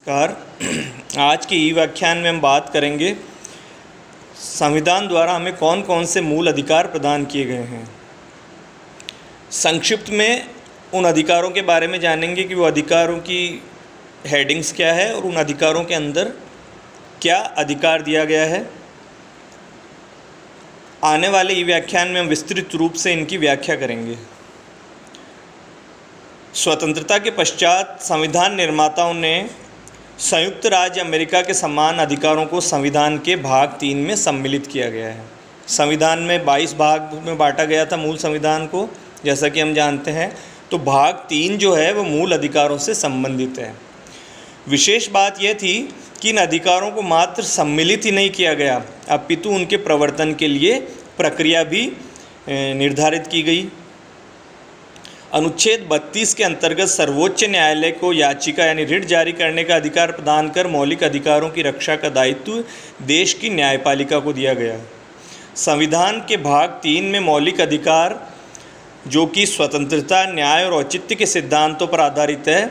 नमस्कार। आज के ई व्याख्यान में हम बात करेंगे संविधान द्वारा हमें कौन कौन से मूल अधिकार प्रदान किए गए हैं। संक्षिप्त में उन अधिकारों के बारे में जानेंगे कि वो अधिकारों की हेडिंग्स क्या है और उन अधिकारों के अंदर क्या अधिकार दिया गया है। आने वाले ई व्याख्यान में हम विस्तृत रूप से इनकी व्याख्या करेंगे। स्वतंत्रता के पश्चात संविधान निर्माताओं ने संयुक्त राज्य अमेरिका के समान अधिकारों को संविधान के भाग 3 में सम्मिलित किया गया है। संविधान में 22 भाग में बांटा गया था मूल संविधान को, जैसा कि हम जानते हैं। तो भाग 3 जो है वो मूल अधिकारों से संबंधित है। विशेष बात यह थी कि इन अधिकारों को मात्र सम्मिलित ही नहीं किया गया, अपितु उनके प्रवर्तन के लिए प्रक्रिया भी निर्धारित की गई। अनुच्छेद 32 के अंतर्गत सर्वोच्च न्यायालय को याचिका यानी रिट जारी करने का अधिकार प्रदान कर मौलिक अधिकारों की रक्षा का दायित्व देश की न्यायपालिका को दिया गया। संविधान के भाग 3 में मौलिक अधिकार जो कि स्वतंत्रता, न्याय और औचित्य के सिद्धांतों पर आधारित है,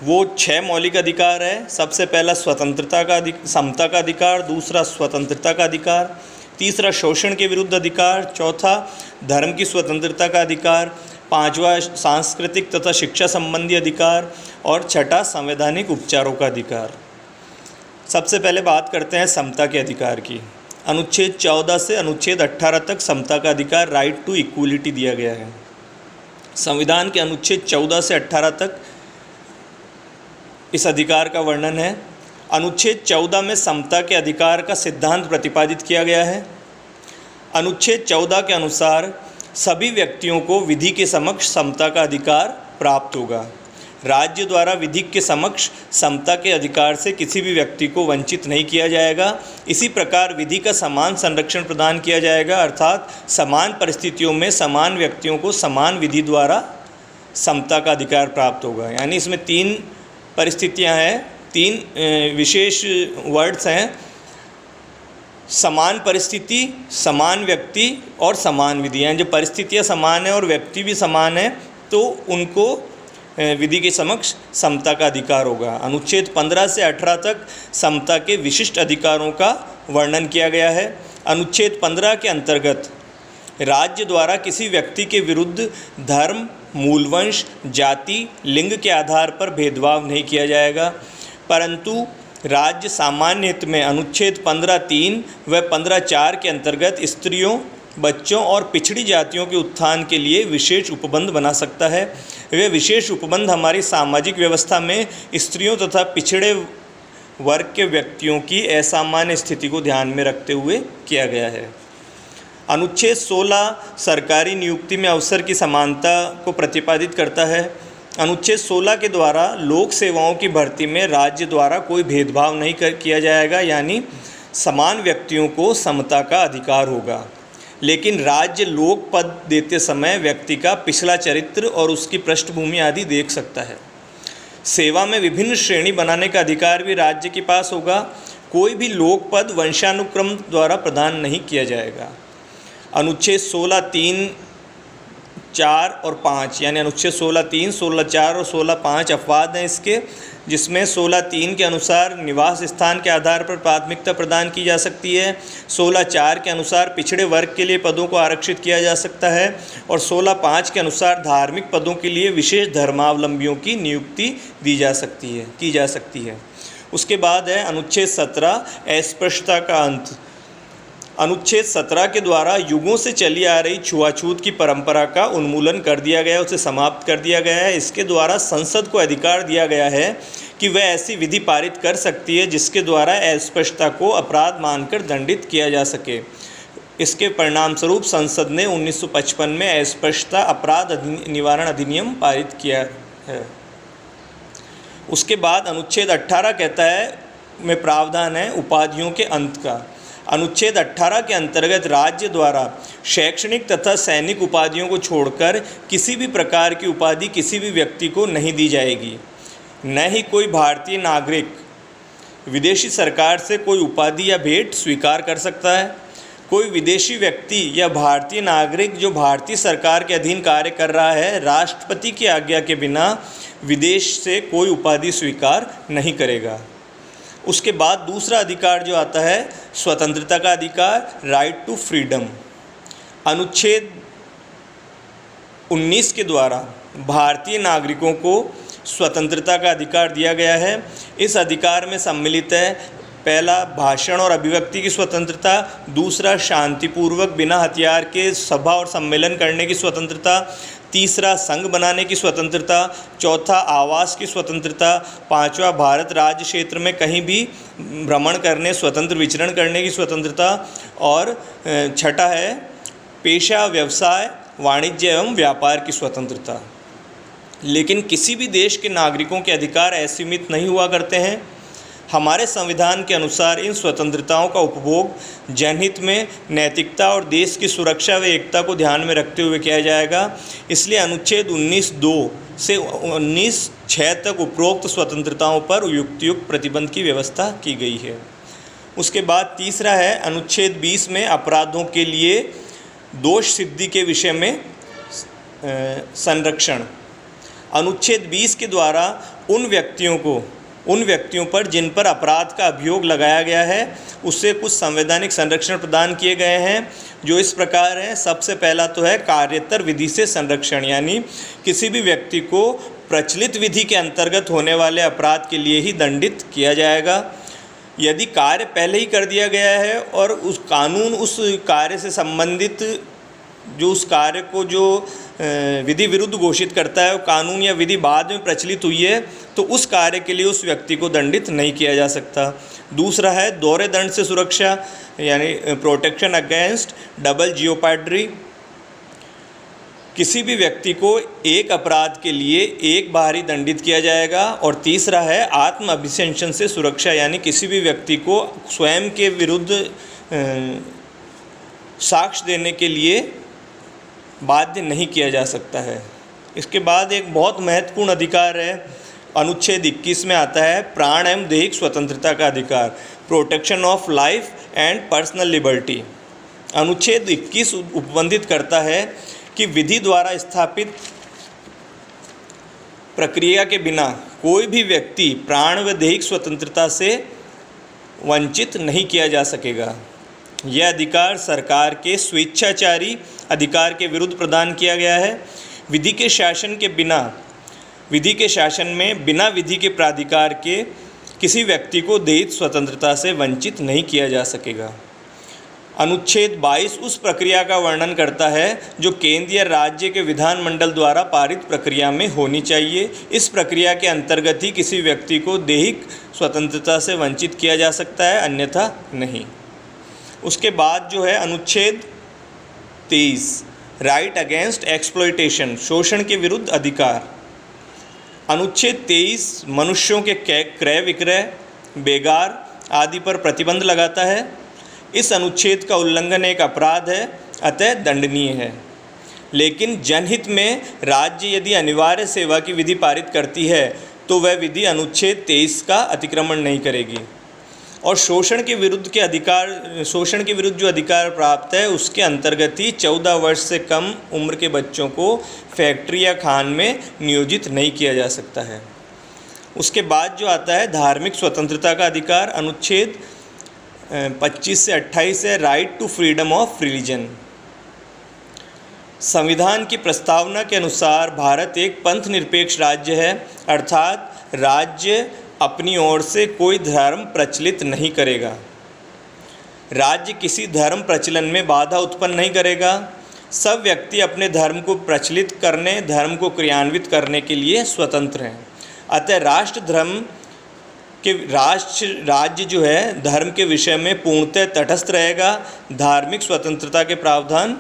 वो 6 मौलिक अधिकार है। सबसे पहला स्वतंत्रता का समता का अधिकार, दूसरा स्वतंत्रता का अधिकार, तीसरा शोषण के विरुद्ध अधिकार, चौथा धर्म की स्वतंत्रता का अधिकार, पांचवा सांस्कृतिक तथा शिक्षा संबंधी अधिकार और छठा संवैधानिक उपचारों का अधिकार। सबसे पहले बात करते हैं समता के अधिकार की। अनुच्छेद 14 से अनुच्छेद 18 तक समता का अधिकार, राइट टू इक्वलिटी दिया गया है। संविधान के अनुच्छेद 14 से 18 तक इस अधिकार का वर्णन है। अनुच्छेद 14 में समता के अधिकार का सिद्धांत प्रतिपादित किया गया है। अनुच्छेद 14 के अनुसार सभी व्यक्तियों को विधि के समक्ष समता का अधिकार प्राप्त होगा। राज्य द्वारा विधि के समक्ष समता के अधिकार से किसी भी व्यक्ति को वंचित नहीं किया जाएगा। इसी प्रकार विधि का समान संरक्षण प्रदान किया जाएगा, अर्थात समान परिस्थितियों में समान व्यक्तियों को समान विधि द्वारा समता का अधिकार प्राप्त होगा। यानी इसमें 3 परिस्थितियां हैं, 3 विशेष वर्ड्स हैं: समान परिस्थिति, समान व्यक्ति और समान विधियाँ। जब परिस्थितियाँ समान है और व्यक्ति भी समान है तो उनको विधि के समक्ष समता का अधिकार होगा। अनुच्छेद 15 से 18 तक समता के विशिष्ट अधिकारों का वर्णन किया गया है। अनुच्छेद 15 के अंतर्गत राज्य द्वारा किसी व्यक्ति के विरुद्ध धर्म, मूलवंश, जाति, लिंग के आधार पर भेदभाव नहीं किया जाएगा, परंतु राज्य सामान्य हित में अनुच्छेद 15(3) व 15(4) के अंतर्गत स्त्रियों, बच्चों और पिछड़ी जातियों के उत्थान के लिए विशेष उपबंध बना सकता है। वे विशेष उपबंध हमारी सामाजिक व्यवस्था में स्त्रियों तथा पिछड़े वर्ग के व्यक्तियों की असामान्य स्थिति को ध्यान में रखते हुए किया गया है। अनुच्छेद 16 सरकारी नियुक्ति में अवसर की समानता को प्रतिपादित करता है। अनुच्छेद 16 के द्वारा लोक सेवाओं की भर्ती में राज्य द्वारा कोई भेदभाव नहीं किया जाएगा, यानी समान व्यक्तियों को समता का अधिकार होगा। लेकिन राज्य लोक पद देते समय व्यक्ति का पिछला चरित्र और उसकी पृष्ठभूमि आदि देख सकता है। सेवा में विभिन्न श्रेणी बनाने का अधिकार भी राज्य के पास होगा। कोई भी लोक पद वंशानुक्रम द्वारा प्रदान नहीं किया जाएगा। अनुच्छेद 16(3), 4 और 5 यानी अनुच्छेद 16(3), 16(4) और 16(5) अपवाद हैं इसके, जिसमें 16(3) के अनुसार निवास स्थान के आधार पर प्राथमिकता प्रदान की जा सकती है। 16(4) के अनुसार पिछड़े वर्ग के लिए पदों को आरक्षित किया जा सकता है और 16(5) के अनुसार धार्मिक पदों के लिए विशेष धर्मावलंबियों की नियुक्ति की जा सकती है। उसके बाद है अनुच्छेद 17 अस्पृश्यता का अंत। अनुच्छेद 17 के द्वारा युगों से चली आ रही छुआछूत की परंपरा का उन्मूलन कर दिया गया, उसे समाप्त कर दिया गया है। इसके द्वारा संसद को अधिकार दिया गया है कि वह ऐसी विधि पारित कर सकती है जिसके द्वारा अस्पृश्यता को अपराध मानकर दंडित किया जा सके। इसके परिणाम स्वरूप संसद ने 1955 में अस्पृश्यता अपराध निवारण अधिनियम पारित किया है। उसके बाद अनुच्छेद 18 कहता है में प्रावधान है उपाधियों के अंत का। अनुच्छेद 18 के अंतर्गत राज्य द्वारा शैक्षणिक तथा सैनिक उपाधियों को छोड़कर किसी भी प्रकार की उपाधि किसी भी व्यक्ति को नहीं दी जाएगी। न ही कोई भारतीय नागरिक विदेशी सरकार से कोई उपाधि या भेंट स्वीकार कर सकता है। कोई विदेशी व्यक्ति या भारतीय नागरिक जो भारतीय सरकार के अधीन कार्य कर रहा है, राष्ट्रपति की आज्ञा के बिना विदेश से कोई उपाधि स्वीकार नहीं करेगा। उसके बाद दूसरा अधिकार जो आता है स्वतंत्रता का अधिकार, राइट टू फ्रीडम। अनुच्छेद 19 के द्वारा भारतीय नागरिकों को स्वतंत्रता का अधिकार दिया गया है। इस अधिकार में सम्मिलित है पहला, भाषण और अभिव्यक्ति की स्वतंत्रता, दूसरा, शांतिपूर्वक बिना हथियार के सभा और सम्मेलन करने की स्वतंत्रता, तीसरा, संघ बनाने की स्वतंत्रता, चौथा, आवास की स्वतंत्रता, पांचवा, भारत राज्य क्षेत्र में कहीं भी भ्रमण करने, स्वतंत्र विचरण करने की स्वतंत्रता, और छठा है पेशा, व्यवसाय, वाणिज्य एवं व्यापार की स्वतंत्रता। लेकिन किसी भी देश के नागरिकों के अधिकार असीमित नहीं हुआ करते हैं। हमारे संविधान के अनुसार इन स्वतंत्रताओं का उपभोग जनहित में, नैतिकता और देश की सुरक्षा व एकता को ध्यान में रखते हुए किया जाएगा। इसलिए अनुच्छेद 19(2) से 19(6) तक उपरोक्त स्वतंत्रताओं पर युक्त प्रतिबंध की व्यवस्था की गई है। उसके बाद तीसरा है अनुच्छेद 20 में अपराधों के लिए दोष सिद्धि के विषय में संरक्षण। अनुच्छेद 20 के द्वारा उन व्यक्तियों पर जिन पर अपराध का अभियोग लगाया गया है उससे कुछ संवैधानिक संरक्षण प्रदान किए गए हैं, जो इस प्रकार हैं। सबसे पहला तो है कार्यतर विधि से संरक्षण, यानी किसी भी व्यक्ति को प्रचलित विधि के अंतर्गत होने वाले अपराध के लिए ही दंडित किया जाएगा। यदि कार्य पहले ही कर दिया गया है और उस कानून उस कार्य से संबंधित जो उस कार्य को जो विधि विरुद्ध घोषित करता है, वो कानून या विधि बाद में प्रचलित हुई है, तो उस कार्य के लिए उस व्यक्ति को दंडित नहीं किया जा सकता। दूसरा है दोहरे दंड से सुरक्षा, यानी प्रोटेक्शन अगेंस्ट डबल जियोपार्डी। किसी भी व्यक्ति को एक अपराध के लिए एक बार ही दंडित किया जाएगा। और तीसरा है आत्म अभिशंसन से सुरक्षा, यानी किसी भी व्यक्ति को स्वयं के विरुद्ध साक्ष्य देने के लिए बाध्य नहीं किया जा सकता है। इसके बाद एक बहुत महत्वपूर्ण अधिकार है, अनुच्छेद 21 में आता है प्राण एवं दैहिक स्वतंत्रता का अधिकार, protection of life and personal liberty. अनुच्छेद 21 उपबंधित करता है कि विधि द्वारा स्थापित प्रक्रिया के बिना कोई भी व्यक्ति प्राण व दैहिक स्वतंत्रता से वंचित नहीं किया जा सकेगा। यह अधिकार सरकार के स्वेच्छाचारी अधिकार के विरुद्ध प्रदान किया गया है। विधि के शासन में बिना विधि के प्राधिकार के किसी व्यक्ति को दैहिक स्वतंत्रता से वंचित नहीं किया जा सकेगा। अनुच्छेद 22 उस प्रक्रिया का वर्णन करता है जो केंद्र या राज्य के विधानमंडल द्वारा पारित प्रक्रिया में होनी चाहिए। इस प्रक्रिया के अंतर्गत ही किसी व्यक्ति को दैहिक स्वतंत्रता से वंचित किया जा सकता है, अन्यथा नहीं। उसके बाद जो है अनुच्छेद 23 राइट अगेंस्ट एक्सप्लॉयटेशन, शोषण के विरुद्ध अधिकार। अनुच्छेद 23 मनुष्यों के क्रय विक्रय, बेगार आदि पर प्रतिबंध लगाता है। इस अनुच्छेद का उल्लंघन एक अपराध है, अतः दंडनीय है। लेकिन जनहित में राज्य यदि अनिवार्य सेवा की विधि पारित करती है तो वह विधि अनुच्छेद 23 का अतिक्रमण नहीं करेगी। और शोषण के विरुद्ध जो अधिकार प्राप्त है उसके अंतर्गत ही 14 वर्ष से कम उम्र के बच्चों को फैक्ट्री या खान में नियोजित नहीं किया जा सकता है। उसके बाद जो आता है धार्मिक स्वतंत्रता का अधिकार, अनुच्छेद 25 से 28 है right to freedom of religion. संविधान की प्रस्तावना के अनुसार भारत एक पंथ निरपेक्ष राज्य है, अर्थात राज्य अपनी ओर से कोई धर्म प्रचलित नहीं करेगा। राज्य किसी धर्म प्रचलन में बाधा उत्पन्न नहीं करेगा। सब व्यक्ति अपने धर्म को प्रचलित करने, धर्म को क्रियान्वित करने के लिए स्वतंत्र हैं। अतः राज्य जो है धर्म के विषय में पूर्णतः तटस्थ रहेगा। धार्मिक स्वतंत्रता के प्रावधान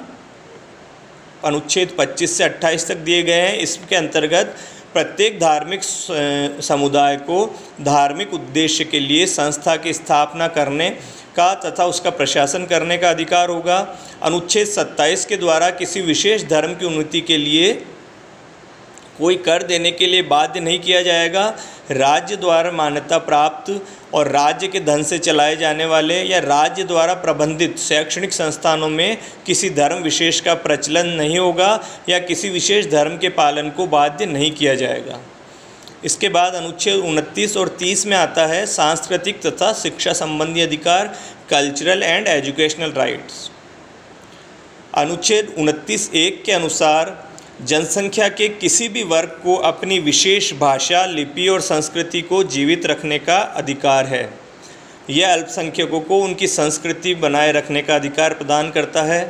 अनुच्छेद 25 से 28 तक दिए गए हैं। इसके अंतर्गत प्रत्येक धार्मिक समुदाय को धार्मिक उद्देश्य के लिए संस्था की स्थापना करने का तथा उसका प्रशासन करने का अधिकार होगा। अनुच्छेद 27 के द्वारा किसी विशेष धर्म की उन्नति के लिए कोई कर देने के लिए बाध्य नहीं किया जाएगा। राज्य द्वारा मान्यता प्राप्त और राज्य के धन से चलाए जाने वाले या राज्य द्वारा प्रबंधित शैक्षणिक संस्थानों में किसी धर्म विशेष का प्रचलन नहीं होगा या किसी विशेष धर्म के पालन को बाध्य नहीं किया जाएगा। इसके बाद अनुच्छेद 29 और 30 में आता है सांस्कृतिक तथा शिक्षा संबंधी अधिकार, कल्चरल एंड एजुकेशनल राइट्स। अनुच्छेद 29(1) के अनुसार जनसंख्या के किसी भी वर्ग को अपनी विशेष भाषा, लिपि और संस्कृति को जीवित रखने का अधिकार है। यह अल्पसंख्यकों को उनकी संस्कृति बनाए रखने का अधिकार प्रदान करता है।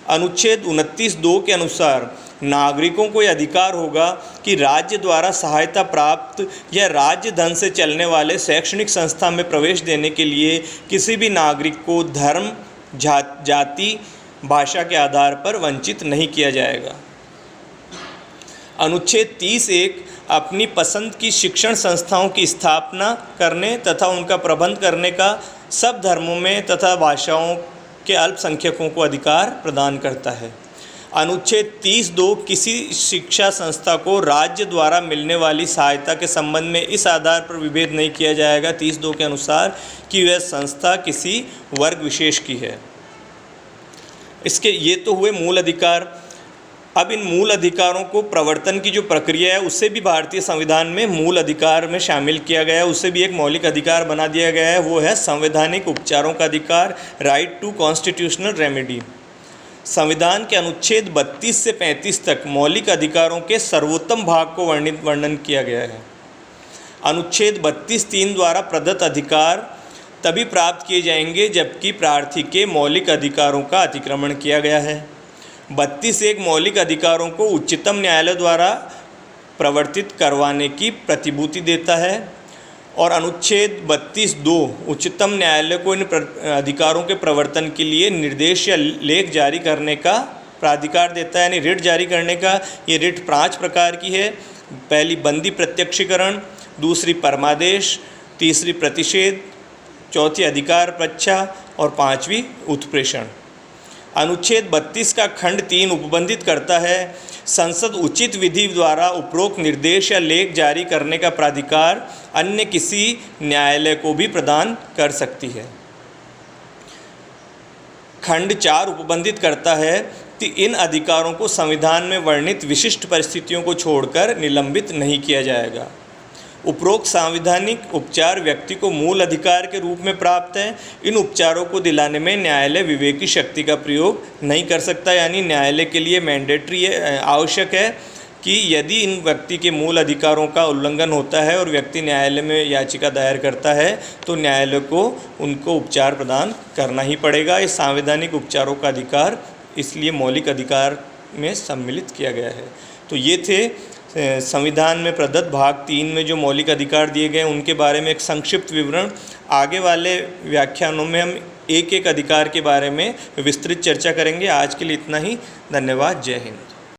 अनुच्छेद 29(2) के अनुसार नागरिकों को यह अधिकार होगा कि राज्य द्वारा सहायता प्राप्त या राज्य धन से चलने वाले शैक्षणिक संस्था में प्रवेश देने के लिए किसी भी नागरिक को धर्म, जाति, भाषा के आधार पर वंचित नहीं किया जाएगा। अनुच्छेद 30(1) अपनी पसंद की शिक्षण संस्थाओं की स्थापना करने तथा उनका प्रबंध करने का सब धर्मों में तथा भाषाओं के अल्पसंख्यकों को अधिकार प्रदान करता है। अनुच्छेद 30(2) किसी शिक्षा संस्था को राज्य द्वारा मिलने वाली सहायता के संबंध में इस आधार पर विभेद नहीं किया जाएगा 30(2) के अनुसार कि वह संस्था किसी वर्ग विशेष की है। इसके ये तो हुए मूल अधिकार। अब इन मूल अधिकारों को प्रवर्तन की जो प्रक्रिया है उससे भी भारतीय संविधान में मूल अधिकार में शामिल किया गया है, उससे भी एक मौलिक अधिकार बना दिया गया है, वो है संवैधानिक उपचारों का अधिकार, राइट टू कॉन्स्टिट्यूशनल रेमेडी। संविधान के अनुच्छेद 32 से 35 तक मौलिक अधिकारों के सर्वोत्तम भाग को वर्णन किया गया है। अनुच्छेद 32(3) द्वारा प्रदत्त अधिकार तभी प्राप्त किए जाएंगे जबकि प्रार्थी के मौलिक अधिकारों का अतिक्रमण किया गया है। 32(1) मौलिक अधिकारों को उच्चतम न्यायालय द्वारा प्रवर्तित करवाने की प्रतिभूति देता है और अनुच्छेद 32(2) उच्चतम न्यायालय को इन अधिकारों के प्रवर्तन के लिए निर्देश या लेख जारी करने का प्राधिकार देता है, यानी रिट जारी करने का। ये रिट 5 प्रकार की है। पहली बंदी प्रत्यक्षीकरण, दूसरी परमादेश, तीसरी प्रतिषेध, चौथी अधिकार परीक्षा और 5वीं उत्प्रेषण। अनुच्छेद 32 का खंड 3 उपबंधित करता है संसद उचित विधि द्वारा उपरोक्त निर्देश या लेख जारी करने का प्राधिकार अन्य किसी न्यायालय को भी प्रदान कर सकती है। खंड 4 उपबंधित करता है कि इन अधिकारों को संविधान में वर्णित विशिष्ट परिस्थितियों को छोड़कर निलंबित नहीं किया जाएगा। उपरोक्त संवैधानिक उपचार व्यक्ति को मूल अधिकार के रूप में प्राप्त है। इन उपचारों को दिलाने में न्यायालय विवेकी शक्ति का प्रयोग नहीं कर सकता, यानी न्यायालय के लिए मैंडेटरी आवश्यक है कि यदि इन व्यक्ति के मूल अधिकारों का उल्लंघन होता है और व्यक्ति न्यायालय में याचिका दायर करता है तो न्यायालय को उनको उपचार प्रदान करना ही पड़ेगा। इस संवैधानिक उपचारों का अधिकार इसलिए मौलिक अधिकार में सम्मिलित किया गया है। तो ये थे संविधान में प्रदत्त भाग 3 में जो मौलिक अधिकार दिए गए उनके बारे में एक संक्षिप्त विवरण। आगे वाले व्याख्यानों में हम एक एक अधिकार के बारे में विस्तृत चर्चा करेंगे। आज के लिए इतना ही। धन्यवाद। जय हिंद।